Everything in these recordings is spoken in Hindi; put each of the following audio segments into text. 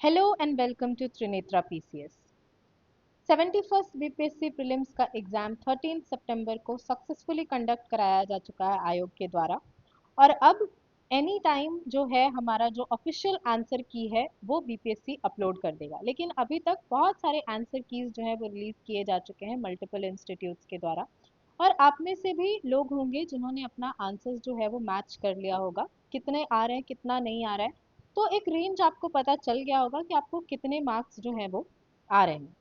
Hello and welcome to Trinetra PCS. 71st BPSC prelims का एग्जाम 13 सितंबर को सक्सेसफुली कंडक्ट कराया जा चुका है आयोग के द्वारा। और अब एनी टाइम जो है हमारा जो ऑफिशियल आंसर की है वो बीपीएससी अपलोड कर देगा। लेकिन अभी तक बहुत सारे आंसर कीज जो है वो रिलीज किए जा चुके हैं मल्टीपल इंस्टीट्यूट्स के द्वारा। और आप में से भी लोग होंगे जिन्होंने अपना आंसर जो है वो मैच कर लिया होगा, कितने आ रहे हैं कितना नहीं आ रहा है। तो एक रेंज आपको पता चल गया होगा कि आपको कितने मार्क्स जो है वो आ रहे हैं।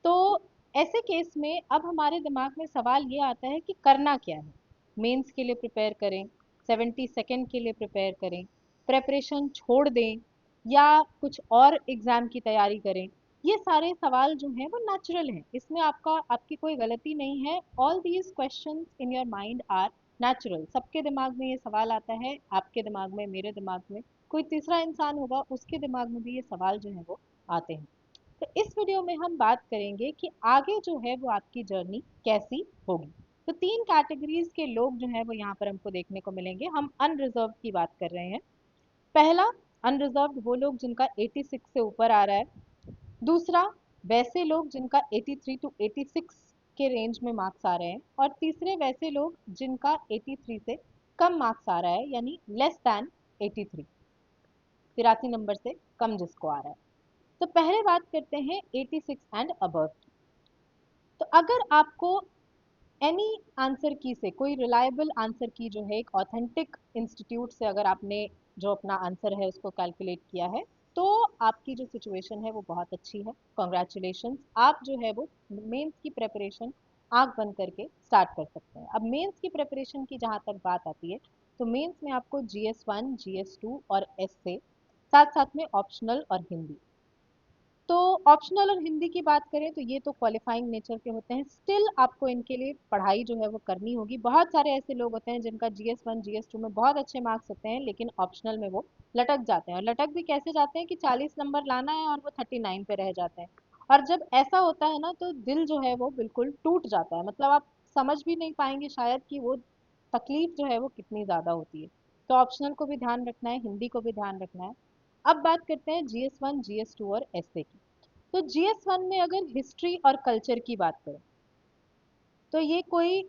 तो ऐसे केस में अब हमारे दिमाग में सवाल ये आता है कि करना क्या है। मेंस के लिए प्रिपेयर करें, 72nd के लिए प्रिपेयर करें, प्रेपरेशन छोड़ दें, या कुछ और एग्जाम की तैयारी करें। ये सारे सवाल जो हैं वो नेचुरल हैं, इसमें आपकी कोई गलती नहीं है। All these questions in your mind are natural. सबके दिमाग में ये सवाल आता है, आपके दिमाग में, मेरे दिमाग में, कोई तीसरा इंसान होगा उसके दिमाग में भी ये सवाल जो है वो आते हैं। तो इस वीडियो में हम बात करेंगे कि आगे जो है वो आपकी जर्नी कैसी होगी। तो तीन कैटेगरीज के लोग जो है वो यहाँ पर हमको देखने को मिलेंगे। हम अनरिजर्व की बात कर रहे हैं। पहला, अनरिजर्व वो लोग जिनका 86 से ऊपर आ रहा है। दूसरा, वैसे लोग जिनका 83 टू 86 के रेंज में मार्क्स आ रहे हैं। और तीसरे, वैसे लोग जिनका 83 से कम मार्क्स आ रहा है, यानी लेस दैन 83, 83 नंबर से कम जिसको आ रहा है। तो पहले बात करते हैं 86 एंड अबव। तो अगर आपको एनी आंसर की से, कोई रिलायबल आंसर की जो है एक ऑथेंटिक इंस्टीट्यूट से अगर आपने जो अपना आंसर है उसको कैलकुलेट किया है, तो आपकी जो सिचुएशन है वो बहुत अच्छी है। कॉन्ग्रेचुलेशंस, आप जो है वो मेंस की प्रेपरेशन आंख बंद करके स्टार्ट कर सकते हैं। अब मेंस की प्रेपरेशन की जहाँ तक बात आती है, तो मेंस में आपको GS1, GS2 और एसए, साथ साथ में ऑप्शनल और हिंदी। तो ऑप्शनल और हिंदी की बात करें तो ये तो क्वालिफाइंग नेचर के होते हैं, स्टिल आपको इनके लिए पढ़ाई जो है वो करनी होगी। बहुत सारे ऐसे लोग होते हैं जिनका GS1 GS2 में बहुत अच्छे मार्क्स होते हैं, लेकिन ऑप्शनल में वो लटक जाते हैं। और लटक भी कैसे जाते हैं कि 40 नंबर लाना है और वो 39 पे रह जाते हैं। और जब ऐसा होता है ना, तो दिल जो है वो बिल्कुल टूट जाता है। मतलब आप समझ भी नहीं पाएंगे शायद कि वो तकलीफ जो है वो कितनी ज़्यादा होती है। तो ऑप्शनल को भी ध्यान रखना है, हिंदी को भी ध्यान रखना है। अब बात करते हैं GS1 GS2 और एसए की। तो GS1 में अगर हिस्ट्री और कल्चर की बात करें, तो ये कोई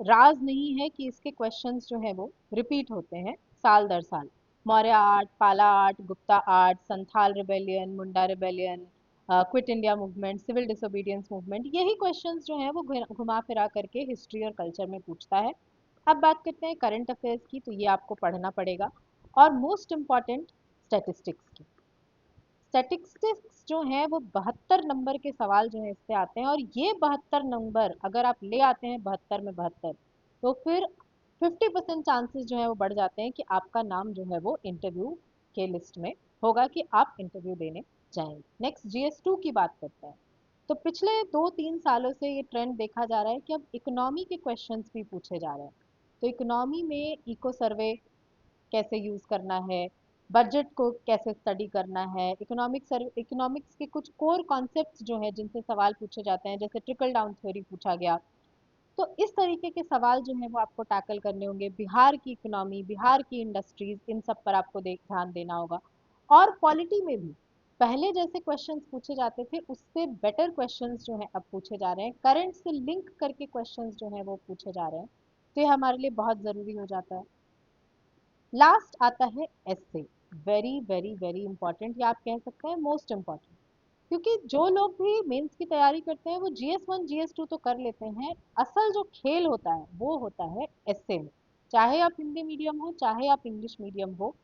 राज नहीं है कि इसके क्वेश्चंस जो है वो रिपीट होते हैं साल दर साल। Maurya art, Pala art, Gupta art, Santhal rebellion, Munda rebellion, quit India movement, civil disobedience movement, यही क्वेश्चंस जो है वो घुमा फिरा करके हिस्ट्री और कल्चर में पूछता है। अब बात करते हैं करंट अफेयर्स की, तो ये आपको पढ़ना पड़ेगा। और मोस्ट इम्पॉर्टेंट, स्टैटिस्टिक्स की। स्टैटिस्टिक्स जो है वो 72 नंबर के सवाल जो है इससे आते हैं। और ये 72 नंबर अगर आप ले आते हैं 72 में 72, तो फिर 50% चांसेस जो है वो बढ़ जाते हैं कि आपका नाम जो है वो इंटरव्यू के लिस्ट में होगा, कि आप इंटरव्यू देने जाएंगे। नेक्स्ट, GS2 की बात करते हैं। तो पिछले 2-3 सालों से ये ट्रेंड देखा जा रहा है कि अब इकोनॉमी के क्वेश्चंस भी पूछे जा रहे हैं। तो इकोनॉमी में इको सर्वे कैसे यूज़ करना है, बजट को कैसे स्टडी करना है, इकोनॉमिक्स के कुछ कोर कॉन्सेप्ट्स जो हैं जिनसे सवाल पूछे जाते हैं, जैसे ट्रिकल डाउन थ्योरी पूछा गया। तो इस तरीके के सवाल जो हैं वो आपको टैकल करने होंगे। बिहार की इकोनॉमी, बिहार की इंडस्ट्रीज, इन सब पर आपको ध्यान देना होगा। और पॉलिटी में भी पहले जैसे क्वेश्चंस पूछे जाते थे उससे बेटर क्वेश्चंस जो हैं अब पूछे जा रहे हैं, करंट से लिंक करके क्वेश्चंस जो हैं वो पूछे जा रहे हैं। तो ये हमारे लिए बहुत ज़रूरी हो जाता है। लास्ट आता है एस्से। वेरी वेरी वेरी इंपॉर्टेंट, या आप कह सकते हैं मोस्ट इंपॉर्टेंट। क्योंकि जो लोग भी मेंस की तैयारी करते हैं वो GS1 GS2 तो कर लेते हैं, असल जो खेल होता है वो होता है एस्से में। चाहे आप हिंदी मीडियम हो, चाहे आप इंग्लिश मीडियम हो,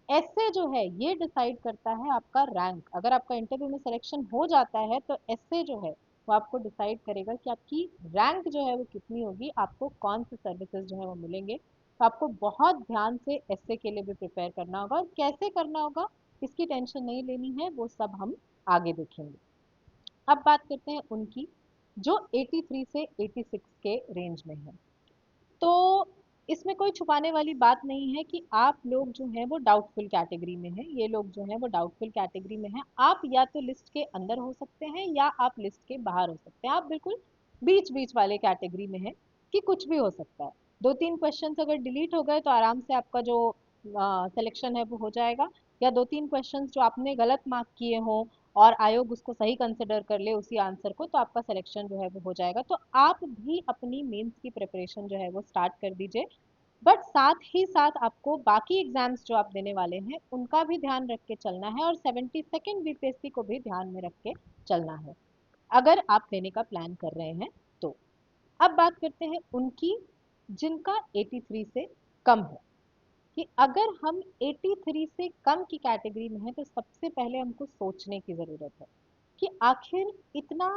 एस्से जो है ये डिसाइड करता है आपका रैंक। अगर आपका इंटरव्यू में सिलेक्शन हो जाता है तो एस्से जो है वो आपको डिसाइड करेगा कि आपकी रैंक जो है वो कितनी होगी, आपको कौन से सर्विसेज जो है वो मिलेंगे। तो आपको बहुत ध्यान से एस्से के लिए भी प्रिपेयर करना होगा, और कैसे करना होगा इसकी टेंशन नहीं लेनी है, वो सब हम आगे देखेंगे। अब बात करते हैं उनकी जो 83 से 86 के रेंज में है। तो इसमें कोई छुपाने वाली बात नहीं है कि आप लोग जो हैं वो डाउटफुल कैटेगरी में हैं। ये लोग जो हैं वो डाउटफुल कैटेगरी में हैं। आप या तो लिस्ट के अंदर हो सकते हैं या आप लिस्ट के बाहर हो सकते हैं। आप बिल्कुल बीच बीच वाले कैटेगरी में हैं कि कुछ भी हो सकता है। 2-3 क्वेश्चंस अगर डिलीट हो गए तो आराम से आपका जो सिलेक्शन है वो हो जाएगा। या 2-3 क्वेश्चंस जो आपने गलत मार्क किए हों और आयोग उसको सही कंसिडर कर ले उसी आंसर को, तो आपका सिलेक्शन जो है वो हो जाएगा। तो आप भी अपनी मेंस की प्रिपरेशन जो है वो स्टार्ट कर दीजिए, बट साथ ही साथ आपको बाकी एग्जाम्स जो आप देने वाले हैं उनका भी ध्यान रख के चलना है, और 72nd बीपीएससी को भी ध्यान में रख के चलना है अगर आप देने का प्लान कर रहे हैं तो। अब बात करते हैं उनकी जिनका 83 से कम है, कि अगर हम 83 से कम की कैटेगरी में हैं तो सबसे पहले हमको सोचने की ज़रूरत है कि आखिर इतना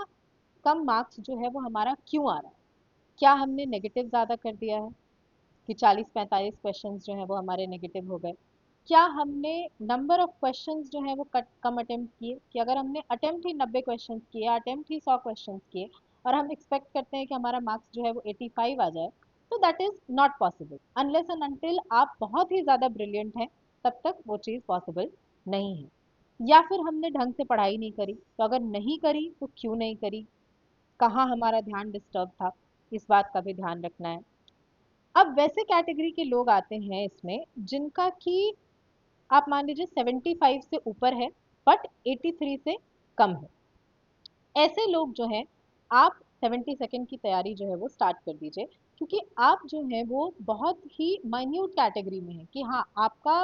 कम मार्क्स जो है वो हमारा क्यों आ रहा है। क्या हमने नेगेटिव ज़्यादा कर दिया है कि 40-45 क्वेश्चंस जो हैं वो हमारे नेगेटिव हो गए? क्या हमने नंबर ऑफ क्वेश्चंस जो हैं वो कम अटेम्प्ट किए, कि अगर हमने अटेम्प्ट ही 90 क्वेश्चंस किए, अटेम्प्ट ही 100 क्वेश्चंस किए और हम एक्सपेक्ट करते हैं कि हमारा मार्क्स जो है वो 85 आ जाए, तो that is not possible unless and until आप बहुत ही ज़्यादा ब्रिलियंट हैं, तब तक वो चीज़ पॉसिबल नहीं है। या फिर हमने ढंग से पढ़ाई नहीं करी, तो अगर नहीं करी तो क्यों नहीं करी, कहाँ हमारा ध्यान डिस्टर्ब था, इस बात का भी ध्यान रखना है। अब वैसे कैटेगरी के लोग आते हैं इसमें जिनका कि आप मान लीजिए 75 से ऊपर है बट 83 से कम है। ऐसे लोग जो हैं, आप 72nd की तैयारी जो है वो स्टार्ट कर दीजिए, क्योंकि आप जो हैं वो बहुत ही माइन्यूट कैटेगरी में हैं कि हाँ आपका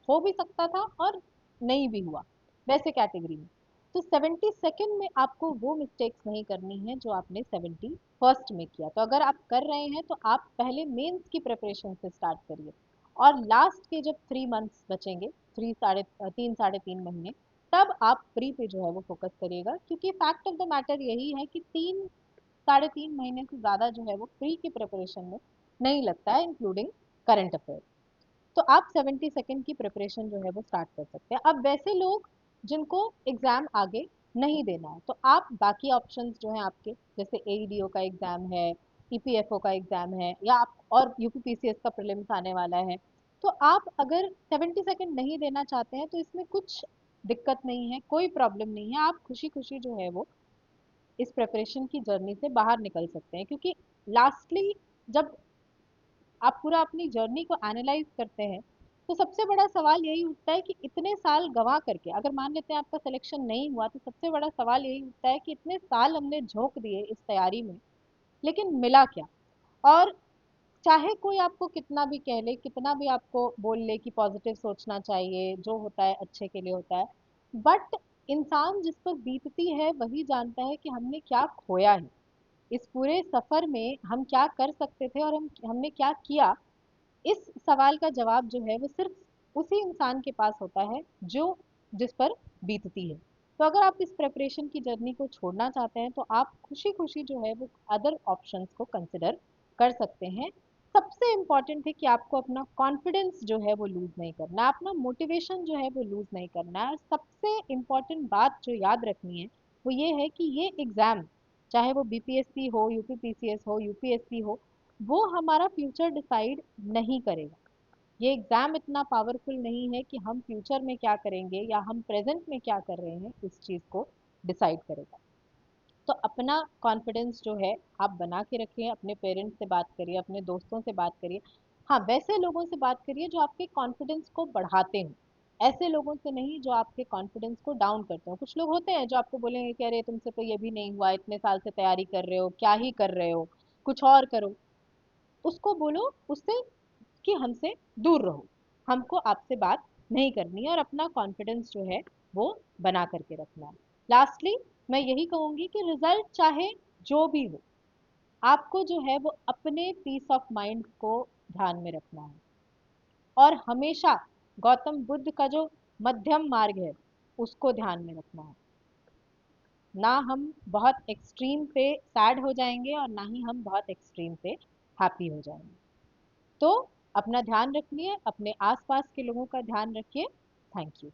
हो भी सकता था और नहीं भी हुआ, वैसे कैटेगरी में। तो 72nd में आपको वो मिस्टेक्स नहीं करनी है जो आपने 71st में किया। तो अगर आप कर रहे हैं तो आप पहले मेंस की प्रिपरेशन से स्टार्ट करिए, और लास्ट के जब 3 मंथ्स बचेंगे, 3 साढ़े 3 महीने, तब आप प्री पे जो है वो फोकस करिएगा, क्योंकि फैक्ट ऑफ द मैटर यही है कि 3 साढ़े 3 महीने से ज़्यादा जो है वो प्री की प्रिपरेशन में नहीं लगता है, इंक्लूडिंग करंट अफेयर। तो आप 72nd की प्रिपरेशन जो है वो स्टार्ट कर सकते हैं। अब वैसे लोग जिनको एग्ज़ाम आगे नहीं देना है, तो आप बाकी ऑप्शंस जो हैं आपके, जैसे एईडीओ का एग्ज़ाम है, ईपीएफओ का एग्ज़ाम है, या आप और यूपीपीसीएस का प्रीलिम्स आने वाला है, तो आप अगर 72nd नहीं देना चाहते हैं तो इसमें कुछ दिक्कत नहीं है, कोई प्रॉब्लम नहीं है, आप खुशी खुशी जो है वो इस प्रिपरेशन की जर्नी से बाहर निकल सकते हैं। क्योंकि लास्टली जब आप पूरा अपनी जर्नी को एनालाइज करते हैं तो सबसे बड़ा सवाल यही उठता है कि इतने साल गंवा करके, अगर मान लेते हैं आपका सिलेक्शन नहीं हुआ, तो सबसे बड़ा सवाल यही उठता है कि इतने साल हमने झोंक दिए इस तैयारी में, लेकिन मिला क्या। और चाहे कोई आपको कितना भी कह ले, कितना भी आपको बोल ले कि पॉजिटिव सोचना चाहिए, जो होता है अच्छे के लिए होता है, बट इंसान जिस पर बीतती है वही जानता है कि हमने क्या खोया है इस पूरे सफर में, हम क्या कर सकते थे और हमने क्या किया। इस सवाल का जवाब जो है वो सिर्फ उसी इंसान के पास होता है जो जिस पर बीतती है। तो अगर आप इस प्रिपरेशन की जर्नी को छोड़ना चाहते हैं तो आप खुशी खुशी जो है वो अदर ऑप्शंस को कंसिडर कर सकते हैं। सबसे इम्पॉर्टेंट है कि आपको अपना कॉन्फिडेंस जो है वो लूज नहीं करना है, अपना मोटिवेशन जो है वो लूज नहीं करना है। और सबसे इम्पॉर्टेंट बात जो याद रखनी है वो ये है कि ये एग्ज़ाम, चाहे वो बीपीएससी हो, यूपीपीसीएस हो, यूपीएससी हो, वो हमारा फ्यूचर डिसाइड नहीं करेगा। ये एग्ज़ाम इतना पावरफुल नहीं है कि हम फ्यूचर में क्या करेंगे या हम प्रेजेंट में क्या कर रहे हैं इस चीज़ को डिसाइड करेगा। तो अपना कॉन्फिडेंस जो है आप बना के रखिए, अपने पेरेंट्स से बात करिए, अपने दोस्तों से बात करिए। हाँ, वैसे लोगों से बात करिए जो आपके कॉन्फिडेंस को बढ़ाते हैं, ऐसे लोगों से नहीं जो आपके कॉन्फिडेंस को डाउन करते हो। कुछ लोग होते हैं जो आपको बोलेंगे कि अरे तुमसे तो ये भी नहीं हुआ, इतने साल से तैयारी कर रहे हो, क्या ही कर रहे हो, कुछ और करो। उसको बोलो उससे कि हमसे दूर रहो, हमको आपसे बात नहीं करनी है, और अपना कॉन्फिडेंस जो है वो बना करके रखना है। लास्टली मैं यही कहूंगी कि रिजल्ट चाहे जो भी हो, आपको जो है वो अपने पीस ऑफ माइंड को ध्यान में रखना है, और हमेशा गौतम बुद्ध का जो मध्यम मार्ग है उसको ध्यान में रखना है। ना हम बहुत एक्सट्रीम पे सैड हो जाएंगे और ना ही हम बहुत एक्सट्रीम पे हैप्पी हो जाएंगे। तो अपना ध्यान रखिए, अपने आसपास के लोगों का ध्यान रखिए। Thank you.